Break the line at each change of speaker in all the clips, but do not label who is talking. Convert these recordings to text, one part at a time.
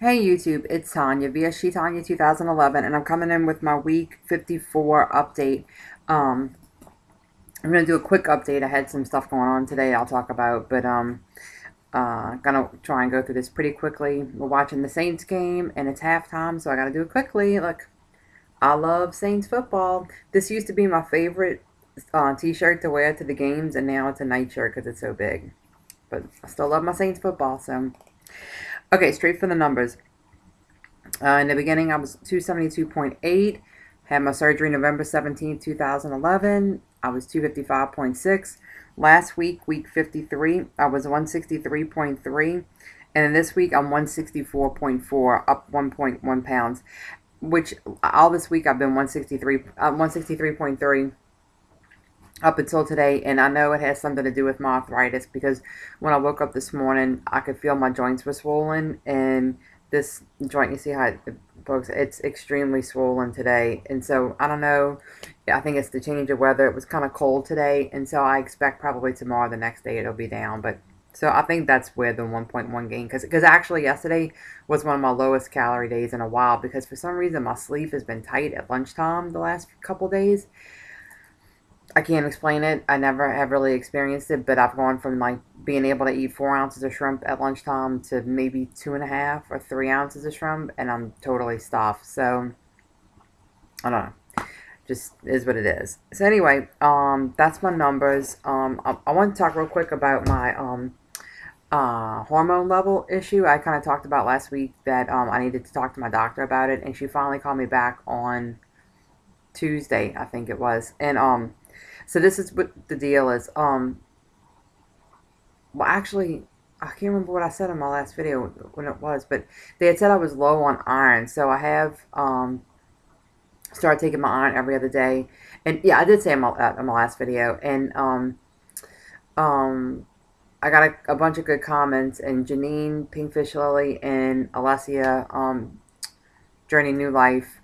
Hey YouTube, it's Tanya, VSG Tanya 2011, and I'm coming in with my week 54 update. Um, I'm gonna do a quick update. I had some stuff going on today I'll talk about, but gonna try and go through this pretty quickly. We're watching the Saints game, and it's halftime, so I gotta do it quickly. Look, I love Saints football. This used to be my favorite t-shirt to wear to the games, and now it's a night shirt because it's so big. But I still love my Saints football, so. Okay, straight for the numbers. In the beginning, I was 272.8. Had my surgery November 17th, 2011. I was 255.6. Last week, week 53, I was 163.3. And then this week, I'm 164.4, up 1.1 pounds. Which all this week I've been 163.3 up until today, and I know it has something to do with my arthritis because when I woke up this morning, I could feel my joints were swollen, and this joint, you see how folks, it's extremely swollen today, and so I don't know. I think it's the change of weather. It was kind of cold today, and so I expect probably tomorrow, the next day, it'll be down, but. So I think that's where the 1.1 gain, because actually yesterday was one of my lowest calorie days in a while because for some reason my sleep has been tight at lunchtime the last couple days. I can't explain it. I never have really experienced it, but I've gone from like being able to eat 4 ounces of shrimp at lunchtime to maybe 2.5 or 3 ounces of shrimp, and I'm totally stuffed. So I don't know. Just is what it is. So anyway, that's my numbers. I want to talk real quick about my hormone level issue. I kind of talked about last week that I needed to talk to my doctor about it, and she finally called me back on Tuesday, I think it was, and so this is what the deal is. Well, actually, I can't remember what I said in my last video when it was, but they had said I was low on iron, so I have started taking my iron every other day, and yeah, I did say in my last video, and um, I got a bunch of good comments, and Janine, Pinkfish Lily, and Alessia, Journey New Life,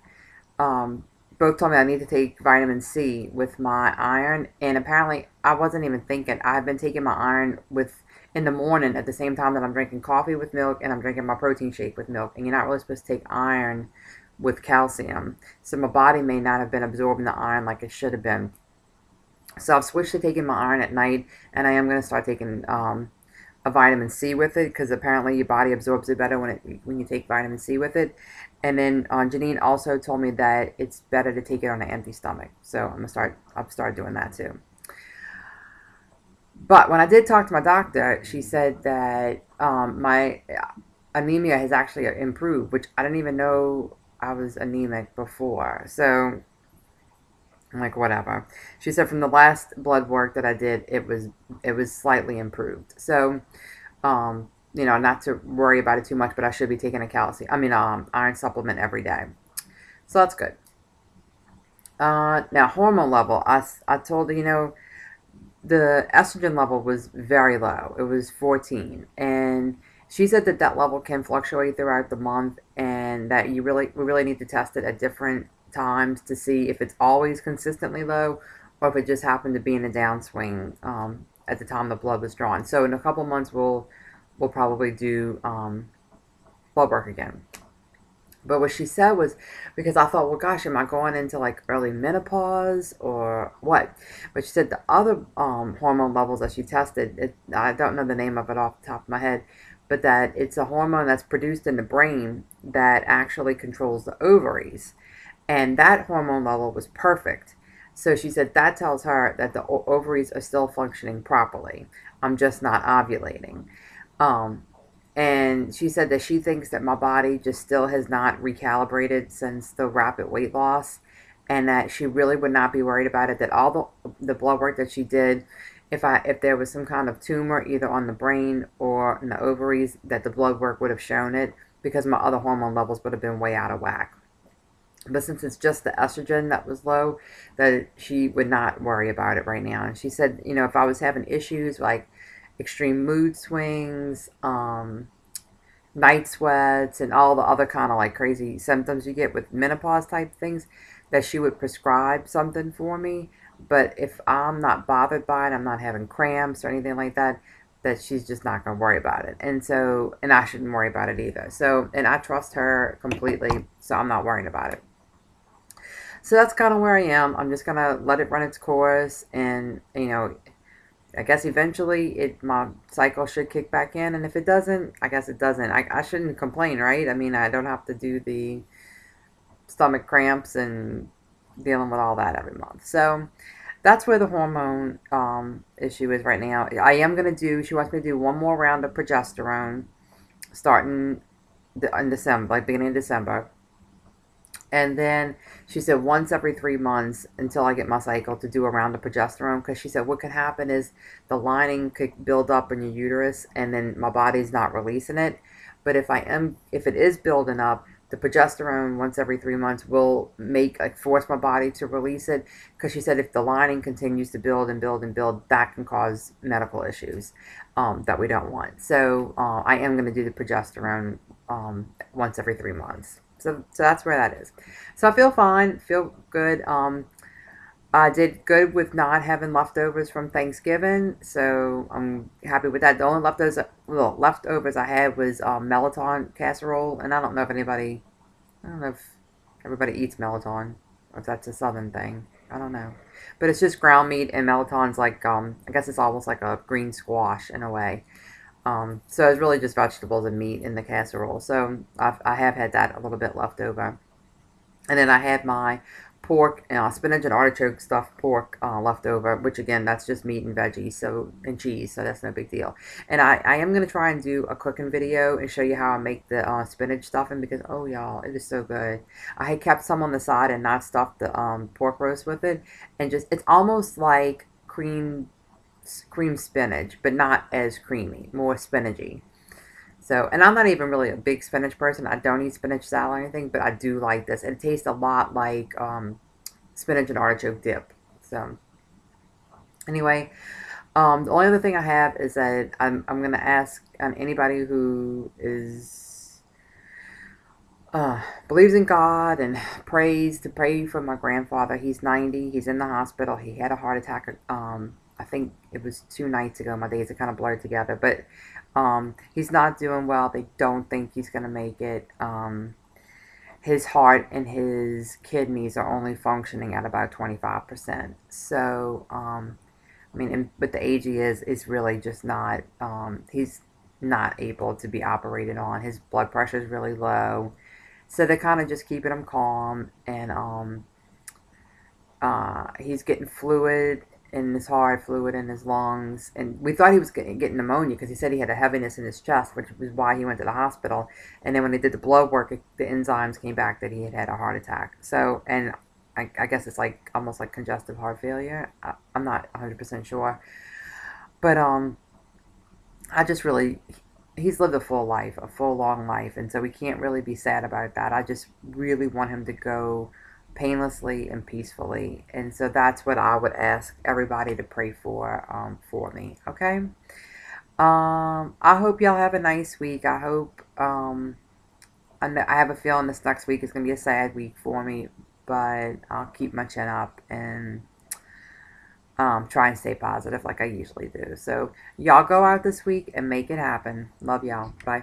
um, both told me I need to take vitamin C with my iron, and apparently I wasn't even thinking. I've been taking my iron with in the morning at the same time that I'm drinking coffee with milk and I'm drinking my protein shake with milk, and you're not really supposed to take iron with calcium, so my body may not have been absorbing the iron like it should have been. So I've switched to taking my iron at night, and I am going to start taking a vitamin C with it because apparently your body absorbs it better when you take vitamin C with it. And then Janine also told me that it's better to take it on an empty stomach. So I've started doing that too. But when I did talk to my doctor, she said that my anemia has actually improved, which I didn't even know I was anemic before. So I'm like, whatever. She said from the last blood work that I did, it was slightly improved. So not to worry about it too much, but I should be taking a iron supplement every day. So that's good. Now, hormone level, I told her, the estrogen level was very low. It was 14. And she said that that level can fluctuate throughout the month and that we really need to test it at different times to see if it's always consistently low or if it just happened to be in a downswing at the time the blood was drawn. So in a couple months, we'll probably do blood work again. But what she said was, because I thought, well, gosh, am I going into like early menopause or what? But she said the other hormone levels that she tested, I don't know the name of it off the top of my head, but that it's a hormone that's produced in the brain that actually controls the ovaries. And that hormone level was perfect. So she said that tells her that the ovaries are still functioning properly. I'm just not ovulating. Um, and she said that she thinks that my body just still has not recalibrated since the rapid weight loss, and that she really would not be worried about it. That all the blood work that she did, if there was some kind of tumor either on the brain or in the ovaries, that the blood work would have shown it because my other hormone levels would have been way out of whack. But since it's just the estrogen that was low, that she would not worry about it right now. And she said, if I was having issues like extreme mood swings, night sweats, and all the other kind of like crazy symptoms you get with menopause type things, that she would prescribe something for me. But if I'm not bothered by it, I'm not having cramps or anything like that, that she's just not going to worry about it. And so, and I shouldn't worry about it either. So, and I trust her completely, so I'm not worrying about it. So that's kind of where I am. I'm just going to let it run its course, and, you know, I guess eventually my cycle should kick back in, and if it doesn't, I guess it doesn't. I shouldn't complain, right? I mean, I don't have to do the stomach cramps and dealing with all that every month. So that's where the hormone issue is right now. I am going to do, she wants me to do one more round of progesterone starting in December, like beginning of December. And then she said once every 3 months until I get my cycle to do a round of progesterone. Because she said what could happen is the lining could build up in your uterus and then my body's not releasing it. But if it is building up, the progesterone once every 3 months will force my body to release it. Because she said if the lining continues to build and build and build, that can cause medical issues that we don't want. So I am going to do the progesterone once every 3 months. So that's where that is. So I feel fine, feel good. I did good with not having leftovers from Thanksgiving, so I'm happy with that. The only leftovers I had was melatonin casserole, and I don't know if everybody eats melatonin, or if that's a southern thing. I don't know. But it's just ground meat, and melatonin's like, I guess it's almost like a green squash in a way. So it's really just vegetables and meat in the casserole. So I have had that a little bit left over. And then I had my pork, spinach and artichoke stuffed pork left over, which again, that's just meat and veggies, and cheese, so that's no big deal. And I am going to try and do a cooking video and show you how I make the spinach stuffing, because, oh, y'all, it is so good. I had kept some on the side and not stuffed the pork roast with it. And just, it's almost like cream spinach, but not as creamy, more spinachy. So, and I'm not even really a big spinach person. I don't eat spinach salad or anything, but I do like this. It tastes a lot like spinach and artichoke dip. So, anyway, the only other thing I have is that I'm going to ask anybody who believes in God and prays to pray for my grandfather. He's 90. He's in the hospital. He had a heart attack. I think it was 2 nights ago. My days are kind of blurred together, but he's not doing well. They don't think he's going to make it. His heart and his kidneys are only functioning at about 25%. So, I mean, but the age he is really just not, he's not able to be operated on. His blood pressure is really low. So they're kind of just keeping him calm, and he's getting fluid in his heart, fluid in his lungs, and we thought he was getting pneumonia because he said he had a heaviness in his chest, which was why he went to the hospital. And then when they did the blood work, the enzymes came back that he had had a heart attack. So, and I guess it's like almost like congestive heart failure. I'm not 100% sure, but I just really, he's lived a full life, a full long life, and so we can't really be sad about that. I just really want him to go painlessly and peacefully, and so that's what I would ask everybody to pray for me. Okay. I hope y'all have a nice week. I hope I have a feeling this next week is gonna be a sad week for me, but I'll keep my chin up and try and stay positive like I usually do. So y'all go out this week and make it happen. Love y'all. Bye.